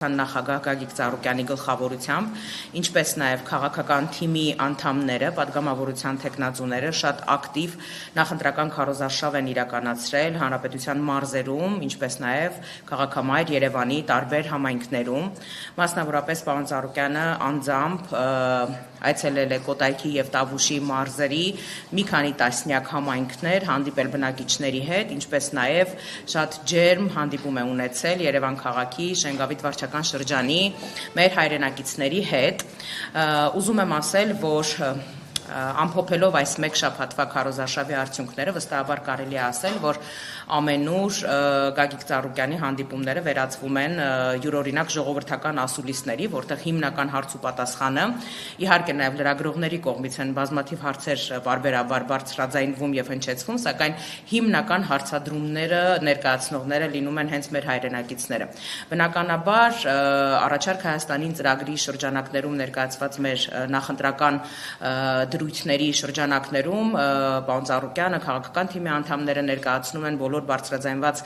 Նախագահ Գագիկ Ծառուկյանի գլխավորությամբ, ինչպես նաև քաղաքական թիմի անդամները, պատգամավորության թեկնածուները շատ ակտիվ նախընտրական քարոզարշավ են իրականացրել հանրապետության մարզերում, ինչպես նաև քաղաքամայր Երևանի տարբեր համայնքներում։ Մասնավորապես պարոն Ծառուկյանը անձամբ այցելել է Կոտայքի եւ Տավուշի մարզերի մի քանի տասնյակ համայնքներ, հանդիպել բնակիչների հետ, ինչպես նաև շատ ջերմ հանդիպում է ունեցել Երևան քաղաքի Շենգավիթ վարչական շրջանի մեր հայրենակիցների հետ։ Ուզում եմ ասել, որ ամփոփելով այս մեկ շաբաթվա քարոզարշավի արդյունքները, վստահաբար կարելի է ասել, որ ամենուր Գագիկ Ծառուկյանի հանդիպումները վերածվում են յուրօրինակ ժողովրդական ասուլիսների, որտեղ հիմնական հարց ու պատասխանը, իհարկե նաև լրագրողների կողմից են բազմաթիվ հարցեր բարբերաբար բարձրաձայնվում եւ հնչեցվում, սակայն հիմնական հարցադրումները ներկայացնողները լինում են հենց մեր հայրենակիցները։ Բնականաբար առաջարկ Հայաստանին ծրագրի շրջանակներում ներկայացված մեր նախընտրական դրույթների շրջանակներում պարոն Ծառուկյանը քաղաքական թիմի անդամները ներկայացնում են բոլոր բարձրաձայնված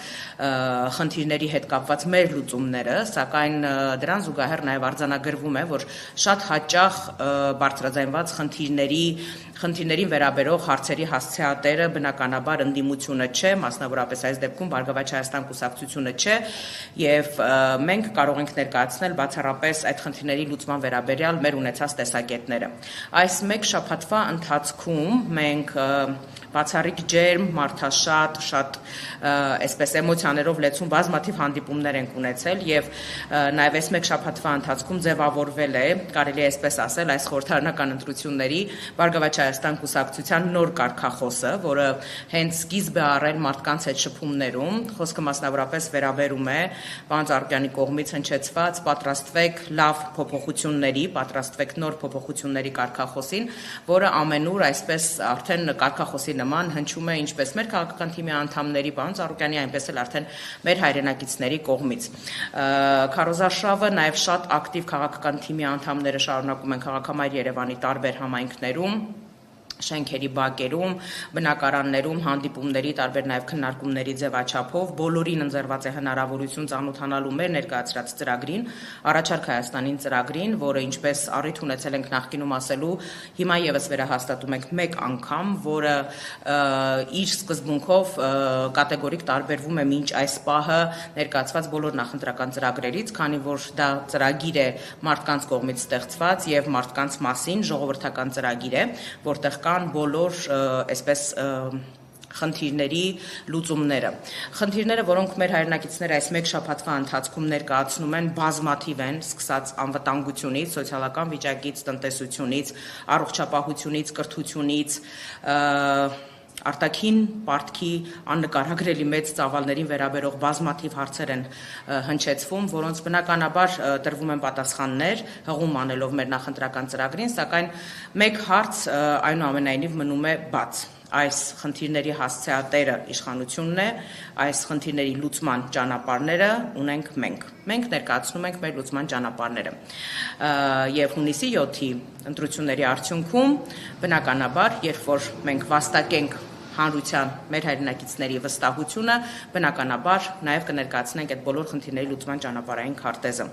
խնդիրների հետ կապված մեր լուծումները, սակայն դրան զուգահեռ նաև արձանագրվում է, որ շատ հաճախ բարձրաձայնված խնդիրներին վերաբերող հարցերի հասցեատերը բնականաբար ընդդիմությունը չէ, մասնավորապես այս դեպքում Բարգավաճ Հայաստան կուսակցությունը չէ, եւ մենք կարող ենք ներկայացնել բացառապես այդ խնդիրների լուծման վերաբերյալ մեր ունեցած տեսակետները։ Այս մեկ շաբաթվա ընթացքում մենք բացառիկ ջերմ, մարդաշատ, շատ այսպես էմոցիաներով լեցուն բազմաթիվ հանդիպումներ ենք ունեցել եւ նաեւ այս մեկ շաբաթվա ընթացքում ձևավորվել է, կարելի է այսպես ասել, այս խորհրդարանական ընտրությունների Բարգավաճ Հայաստան կուսակցության նոր կարգախոսը, որը հենց սկիզբ է առել մարդկանց հետ շփումներում, խոսքը մասնավորապես վերաբերում է պարոն Ծառուկյանի կողմից հնչեցված պատրաստվեք լավ փոփոխությունների, պատրաստվեք նոր փոփոխությունների կարգախոսին, որը ամենուր այսպես արդեն կարգախոսի նման հնչում է ինչպես մեր քաղաքական թիմի անդամների պարոն Ծառուկյանի, այնպես էլ արդեն մեր հայրենակիցների կողմից։ Քարոզարշավը նաև շատ ակտիվ քաղաքական թիմի անդամները շարունակում են քաղաքամայր Երևանի տարբեր համայնքներում, շենքերի բակերում, բնակարաններում, հանդիպումների, տարբեր նաև քննարկումների ձևաչափով, բոլորին ընձեռված է հնարավորություն ծանոթանալու մեր ներկայացրած ծրագրին, առաջարկ Հայաստանին ծրագրին, որը ինչպես առիթ ունեցել ենք նախկինում ասելու, հիմա եւս վերահաստատում ենք մեկ անգամ, որը իր սկզբունքով կատեգորիկ տարբերվում է մինչ այս պահը ներկայացված բոլոր նախընտրական ծրագրերից, քանի որ դա ծրագիր է մարդկանց կողմից ստեղծված եւ մարդկանց մասին ժողովրդական ծրագիր է, որտեղ կան բոլոր այսպես խնդիրների լուծումները։ Խնդիրները, որոնք մեր հայրենակիցները այս մեկ շաբաթվա ընթացքում ներկայացնում են, բազմաթիվ են, սկսած անվտանգությունից, սոցիալական վիճակից, տնտեսությունից, առողջապահությունից, կրթությունից, արտաքին պարտքի աննկարագրելի մեծ ծավալներին վերաբերող բազմաթիվ հարցեր են հնչեցվում, որոնց բնականաբար տրվում են պատասխաններ, հղում անելով մեր նախընտրական ծրագրին, սակայն մեկ հարց այնուամենայնիվ մնում է բաց։ Այս խնդիրների հասցեատերը իշխանությունն է, այս խնդիրների լուծման ճանապարհները ունենք մենք։ Մենք ներկայացնում ենք մեր լուծման ճանապարհները։ Եվ հունիսի 7-ի ընտրությունների արդյունքում բնականաբար, երբ որ մենք վաստակենք հանրության մեր հայրենակիցների վստահությունը, բնականաբար նաև կներկայացնենք այդ բոլոր խնդիրների լուծման ճանապարհային քարտեզը։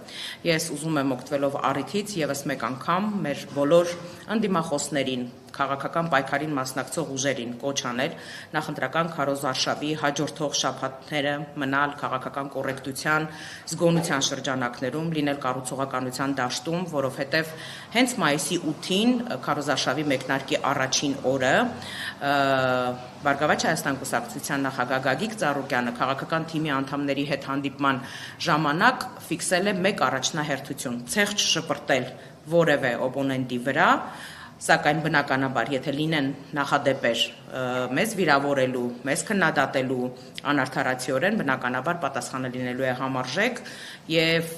Ես ուզում եմ օգտվելով առիթից եւս մեկ անգամ մեր բոլոր ընդդիմախոսներին, քաղաքական պայքարին մասնակցող ուժերին կոչ անել նախընտրական քարոզարշավի հաջորդող շաբաթները մնալ քաղաքական կոռեկտության, զգոնության շրջանակներում, լինել կառուցողականության դաշտում, որովհետև հենց մայիսի 8-ին քարոզարշավի մեկնարկի առաջին օրը Բարգավաճ Հայաստան կուսակցության նախագահ Գագիկ Ծառուկյանը քաղաքական թիմի անդամների հետ հանդիպման ժամանակ ֆիքսել է մեկ առաջնահերթություն՝ ցեղ չշպրտել որևէ օպոնենտի վրա, սակայն բնականաբար, եթե լինեն նախադեպեր մեզ վիրավորելու, մեզ քննադատելու անարդարացիորեն, բնականաբար պատասխանը լինելու է համարժեք եւ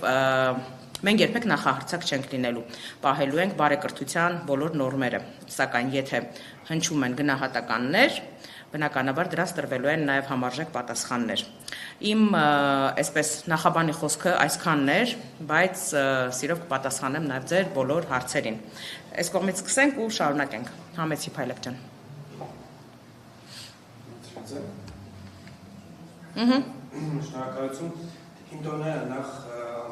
մենք երբեք նախահարձակ չենք լինելու, պահելու ենք բարեկրթության բոլոր նորմերը, սակայն եթե հնչում են գնահատականներ, բնականաբար դրանց տրվելու են նաև համարժեք պատասխաններ։ Իմ այսպես նախաբանի խոսքը այսքանն էր, բայց սիրով կպատասխանեմ նաև ձեր բոլոր հարցերին։ Այս կողմից սկսենք ու շարունակենք։ Համեցի Փայլակ ջան։ Շնորհակալություն։ Ինտոնը նախ